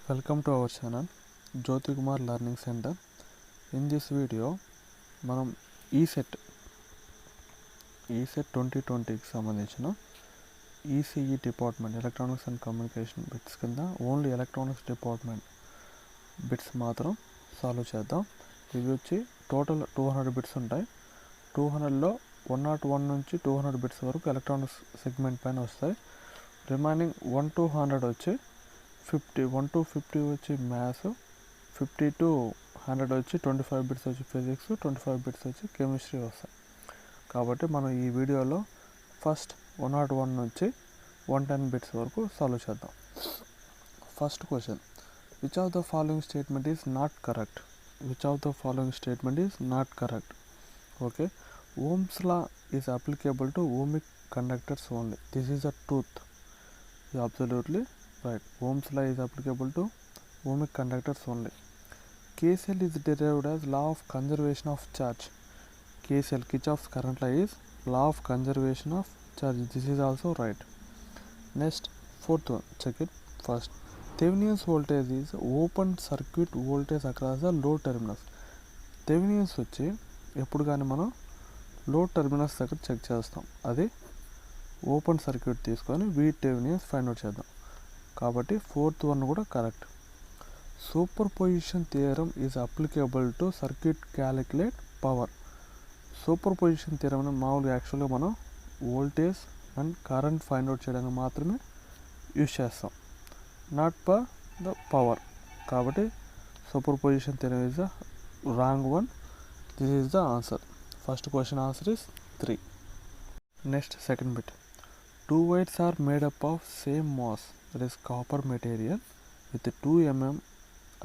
Welcome to our channel Jyoti Kumar Learning Center. In this video మనం ESET 2020కి సంబంధించిన ECE department electronics and communication bits కింద only electronics department bits మాత్రం solve చేద్దాం. ఇవి వచ్చి total 200 bits ఉంటాయి. 200లో 101 నుంచి 200 బిట్స్ వరకు ఎలక్ట్రానిక్స్ సెగ్మెంట్ పైన వస్తాయి. రిమైనింగ్ 1 to 100 వచ్చి 1 to 50 వచ్చి మ్యాథ్స్, 50 to 100 వచ్చి 25 బిట్స్ వచ్చి ఫిజిక్స్, 25 బిట్స్ వచ్చి కెమిస్ట్రీ వస్తాయి. కాబట్టి మనం ఈ వీడియోలో ఫస్ట్ 101 నుంచి 110 బిట్స్ వరకు సాల్వ్ చేద్దాం. First question, which of the following statement is not correct? Which of the following statement is not correct? Okay, Ohm's law is applicable to ohmic conductors only. This is a truth. Absolutely right. Ohm's law is applicable to ohmic conductors only. KCL is derived as law of conservation of charge. KCL, Kirchhoff's current law, is law of conservation of charge. This is also right. Next, fourth one, check it first. Thevenin's voltage is open circuit voltage across the load terminals. Thevenin's వచ్చి ఎప్పుడు కానీ మనం load terminals దగ్గర check చేస్తాం. అది open circuit తీసుకొని VThevenin find out చేద్దాం. కాబట్టి ఫోర్త్ వన్ కూడా correct. Super position theorem is applicable to circuit calculate power. Super position theorem అని మామూలుగా యాక్చువల్గా మనం voltage and current find out చేయడానికి మాత్రమే యూజ్ చేస్తాం, నాట్ ఫర్ ద పవర్. కాబట్టి super position theorem is the wrong one. This is the answer. First question answer is 3. Next second bit. Two wires are made up of same mass, that is copper material, with 2 mm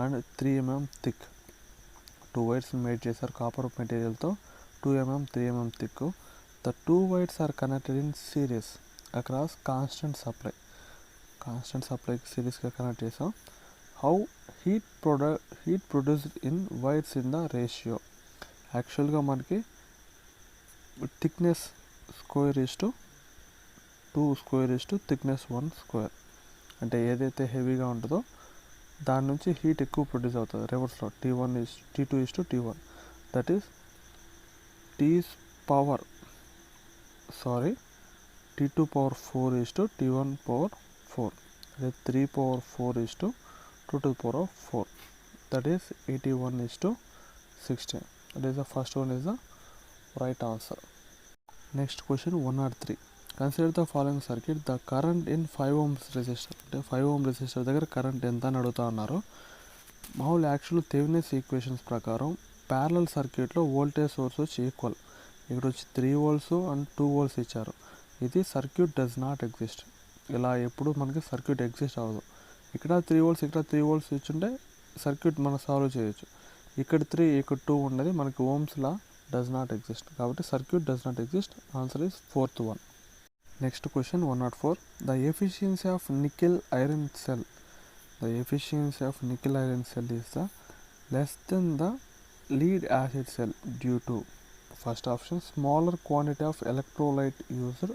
and 3 mm thick. Two wires made చేశారు copper మెటీరియల్తో 2 mm 3 mm thick. The two wires are connected in series across constant supply. Constant సప్లైకి సిరీస్గా connect చేసాం. How heat produced in wires in the ratio. యాక్చువల్గా మనకి thickness square is to 2 square is to thickness 1 square. అంటే ఏదైతే హెవీగా ఉంటుందో దాని నుంచి హీట్ ఎక్కువ ప్రొడ్యూస్ అవుతుంది. రివర్స్లో T2 is to T1, that is T2 power 4 is to T1 power 4. అదే 3 power 4 is to 2 to the power of 4, that is 81 is to 16. That is the first one is the right answer. Next question 103. Consider the following circuit. The current in 5 ohms resistor, అంటే 5 ohm resistor దగ్గర current ఎంత అని అడుగుతా ఉన్నారు. మామూలు actual Thevenin's equations ప్రకారం parallel సర్క్యూట్లో voltage source వచ్చి ఈక్వల్. ఇక్కడ వచ్చి 3 volts అండ్ 2 volts ఇచ్చారు. ఇది సర్క్యూట్ డస్ నాట్ ఎగ్జిస్ట్. ఇలా ఎప్పుడు మనకి సర్క్యూట్ ఎగ్జిస్ట్ అవ్వదు. ఇక్కడ 3 volts ఇక్కడ 3 volts ఇచ్చుంటే సర్క్యూట్ మనం సాల్వ్ చేయొచ్చు. ఇక్కడ 3 ఇక్కడ 2 ఉన్నది మనకి Ohm's law does not exist. కాబట్టి circuit does not exist. Answer is fourth one. Next question 104. The efficiency of nickel iron cell. The efficiency of nickel iron cell is the less than the lead acid cell due to, first option, smaller quantity of electrolyte used.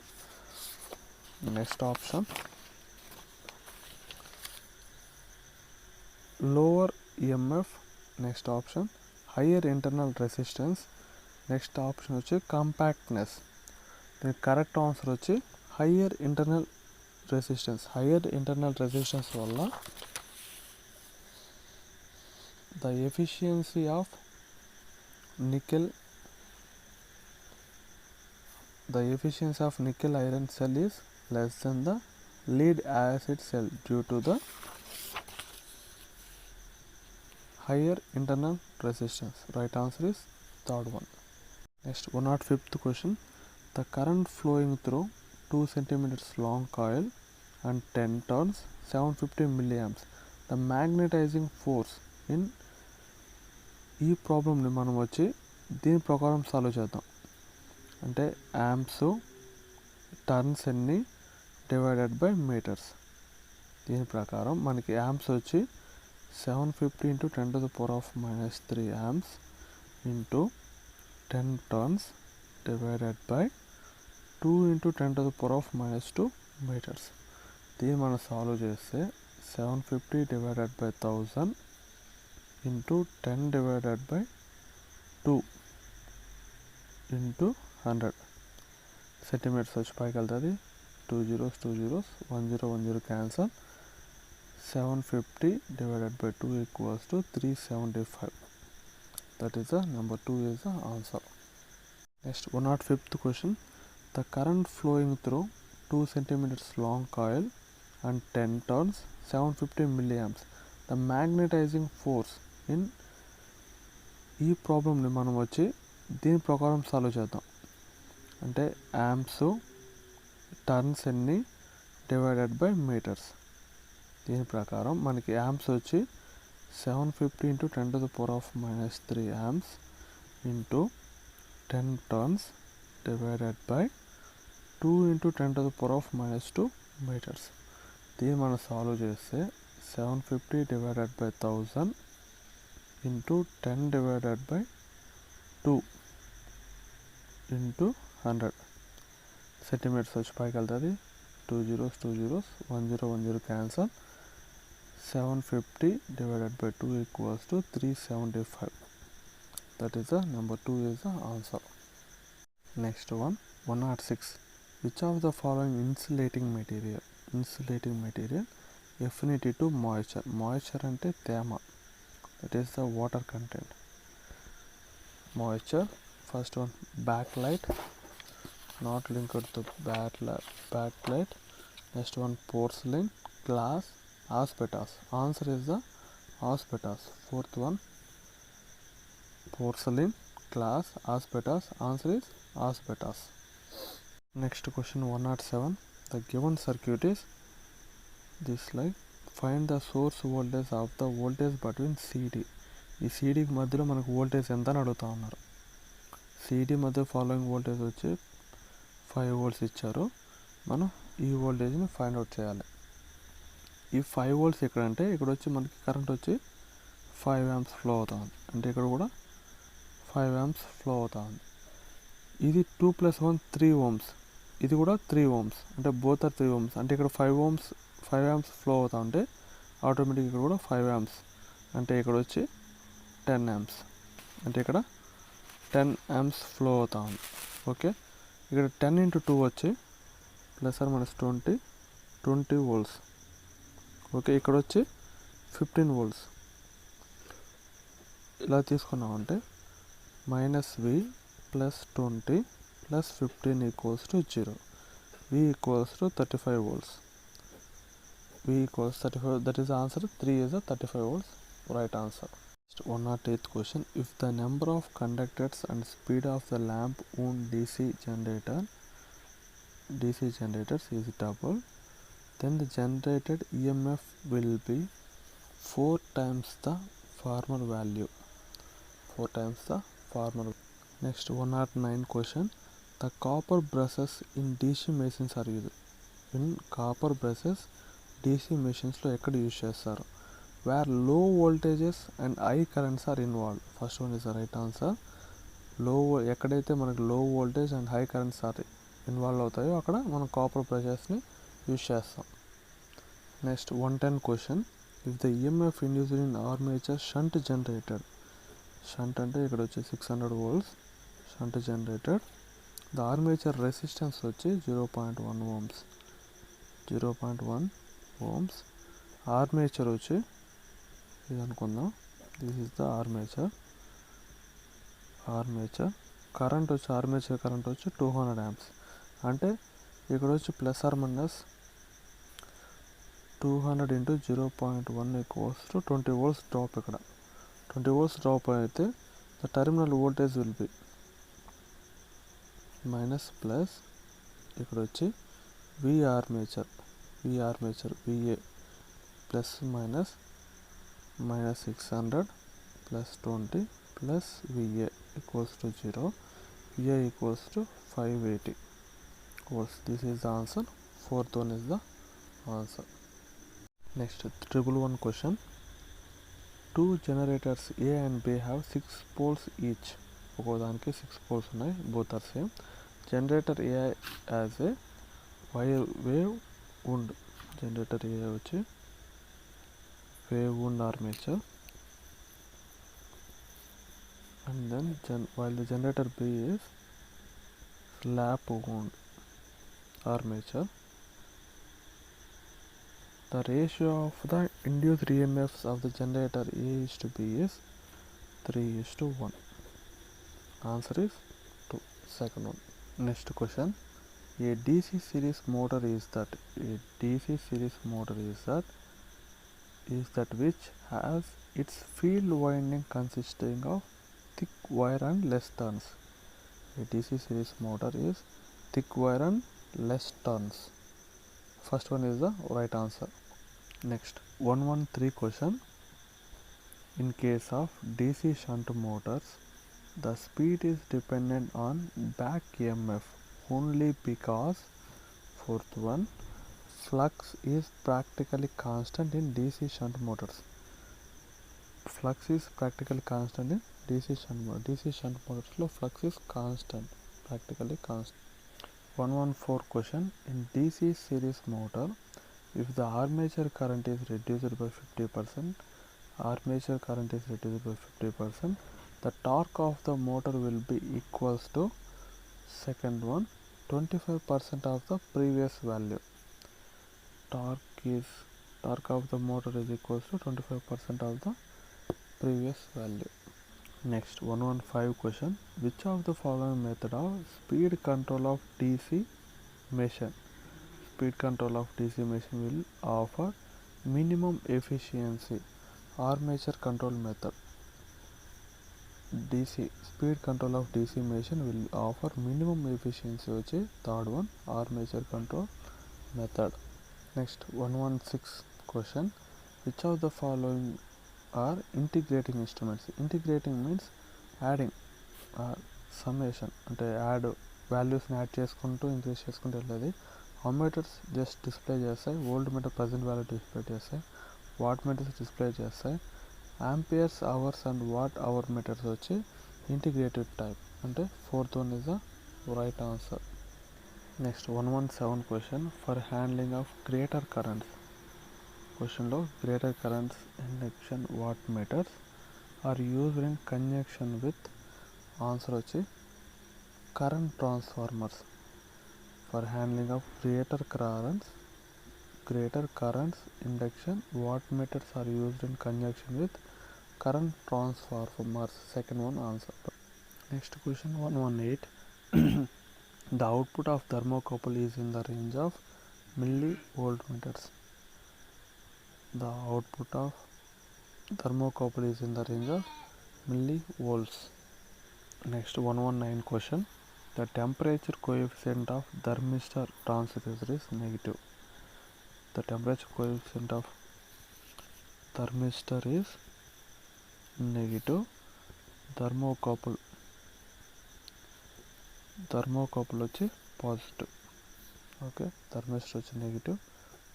Next option, lower EMF. Next option, higher internal resistance. Next option వచ్చి compactness. The correct answer వచ్చి higher internal resistance. Higher internal resistance వల్ల the efficiency of nickel iron cell is less than the lead acid cell due to the higher internal resistance. Right answer is third one. Next 105th question. The current flowing through 2 centimeters long coil and 10 turns 750 milliamps. The magnetizing force in ఈ ప్రాబ్లమ్ని మనం వచ్చి దీని ప్రకారం solve చేద్దాం. అంటే amps turns ఎన్ని divided by metres. దీని ప్రకారం మనకి యాంప్స్ వచ్చి 750 into 10 to the power of minus 3 amps into 10 turns divided by 2 into 10 to the power of minus 2 meters. దీన్ని మనం సాల్వ్ చేస్తే 750 divided by 1000 into 10 divided by 2 into 100 centimeters వచ్చి పైకి వెళ్తుంది. 2 zeros 2 zeros 1 0 1 0 cancel. 750 divided by 2 equals to 375. That is the number 2 is the answer. Next 105th question. The current flowing through 2 centimeters long coil and 10 turns 750 milliamps. The magnetizing force in ఈ ప్రాబ్లమ్ని మనం వచ్చి దీని ప్రకారం solve చేద్దాం. అంటే amps turns ఎన్ని divided by metres. దీని ప్రకారం మనకి యాంప్స్ వచ్చి 750 into 10 to the power of minus 3 amps into 10 turns divided by 2 into 10 to the power of minus 2 meters. దీన్ని మనం సాల్వ్ చేస్తే 750 divided by 1000 into 10 divided by 2 into 100 centimeters వచ్చి పైకి వెళ్తుంది. 2 zeros 2 zeros 1 0 1 0 cancel. 750 divided by 2 equals to 375. That is the number 2 is the answer. Next one 106. Which of the following insulating material affinity to moisture ante tema, that is the water content. Moisture, first one backlight, not linked to backlight. Next one porcelain, glass, asbestos. Answer is the asbestos. Fourth one porcelain, glass, asbestos. Answer is asbestos. Next question 107. The given circuit is this like find the source voltage of the voltage between CD. ఈ సీడీకి మధ్యలో మనకు voltage ఎంత అని అడుగుతా ఉన్నారు. CD మధ్య following voltage వచ్చి 5 volts ఇచ్చారు. మనం ఈ వోల్టేజ్ని ఫైండ్ అవుట్ చేయాలి. ఈ 5 volts ఇక్కడ అంటే ఇక్కడ వచ్చి మనకి కరెంట్ వచ్చి 5 amps ఫ్లో అవుతా ఉంది. అంటే ఇక్కడ కూడా 5 amps ఫ్లో అవుతా ఉంది. ఇది 2 + 1 3 ohms, ఇది కూడా 3 ohms, అంటే బోత్ ఆర్ 3 ohms. అంటే ఇక్కడ 5 amps ఫ్లో అవుతా ఉంటే ఆటోమేటిక్ ఇక్కడ కూడా 5 amps, అంటే ఇక్కడ వచ్చి 10 amps, అంటే ఇక్కడ 10 amps ఫ్లో అవుతా ఉంది. ఓకే, ఇక్కడ 10 into 2 వచ్చి +or-20 volts. ఓకే, ఇక్కడ వచ్చి 15 volts. ఇలా తీసుకున్నామంటే -V +20 +15 equals to 0. V equals to 35 volts. V equals 35. That is the answer. 3 is the 35 volts. Right answer. 108th question. If the number of conductors and speed of the lamp wound DC generators is double, then the generated EMF will be 4 times the former value. 4 times the former. Next 109 question. The copper brushes in DC machines are used. In copper brushes DC machines లో ఎక్కడ use చేస్తారు? Where low voltages and high currents are involved. First one is the right answer. ఎక్కడైతే మనకు low voltage and high currents are involve అవుతాయో అక్కడ మనం copper బ్రషెస్ని use చేస్తాం. Next 110 question. If the EMF induced in armature shunt generator, shunt అంటే ఇక్కడ వచ్చి 600 volts shunt generator. The armature resistance వచ్చి 0.1 ohms. ఆర్మేచర్ వచ్చి ఇది అనుకుందాం, this is the armature. Current వచ్చి ఆర్మేచర్ కరెంట్ వచ్చి 200 amps. అంటే ఇక్కడ వచ్చి +or-200 into 0.1 equals to 20 volts drop. ఇక్కడ 20 volts డ్రాప్ అయితే the terminal voltage will be plus ఇక్కడ వచ్చి V armature VA -600 +20 +VA equals to 0. VA equals to 580 volts. This is the answer. Fourth one is the answer. Next 111 question. 2 generators A and B have 6 poles each. ఒక్కోదానికి 6 poles ఉన్నాయి, both are same. Generator A has a wave wound. Generator A వచ్చి wave wound armature, and then while the generator B is lap wound armature. The ratio of the induced EMFs of the generator A is to B is 3:1. Answer is 2. Second one. Next question. A DC series motor is that which has its field winding consisting of thick wire and less turns. A DC series motor is thick wire and less turns. First one is the right answer. Next, 113 question. In case of DC shunt motors, the speed is dependent on back EMF only because, fourth one, flux is practically constant in DC shunt motors. Flux is practically constant in DC shunt motors. DC shunt motors lo flux is constant, practically constant. 114 question. In DC series motor, if the armature current is reduced by 50%, the torque of the motor will be equals to, second one, 25% of the previous value. Torque of the motor is equals to 25% of the previous value. Next, 115 question. Which of the following method of speed control of DC machine will offer minimum efficiency? Armature control method. Speed control of DC machine will offer minimum efficiency వచ్చి third one, armature control method. Next, 116 question. Which of the following are integrating instruments? Integrating means adding summation, అంటే add వాల్యూస్ని add చేసుకుంటూ increase చేసుకుంటూ వెళ్ళేది. Ammeters just display చేస్తాయి, voltmeter present value display చేస్తాయి, wattmeters display చేస్తాయి. Amperes, hours and watt hour meters వచ్చి integrated type, అంటే fourth one is the right answer. Next 117 question. For handling of greater currents, క్వశ్చన్లో greater currents induction wattmeters are used in conjunction with, answer వచ్చి current transformers. For handling of greater currents induction watt meters are used in conjunction with current transformers. Second one answer. Next question 118. The output of thermocouple is in the range of millivoltmeters. The output of thermocouple is in the range of millivolts. Next 119 question. The temperature coefficient of thermistor transducer is negative. The temperature coefficient of thermistor is negative. Thermocouple వచ్చి positive. Okay, thermistor వచ్చి negative,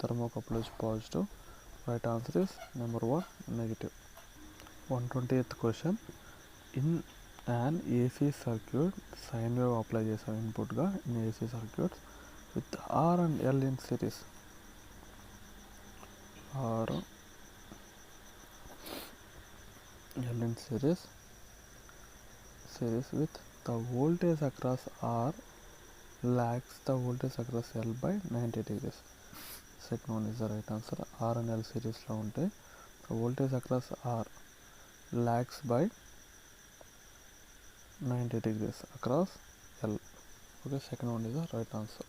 thermocouple వచ్చి positive. Right answer is number 1, negative. 128th question. In an AC circuit, sine wave apply చేసాం ఇన్పుట్గా in AC circuits with R and L in series. R L in series with the voltage across R lags the voltage across L by 90 degrees. Second one is the right answer. R and L series లో ఉంటే the voltage across R lags by 90 degrees across L. Okay, second one is the right answer.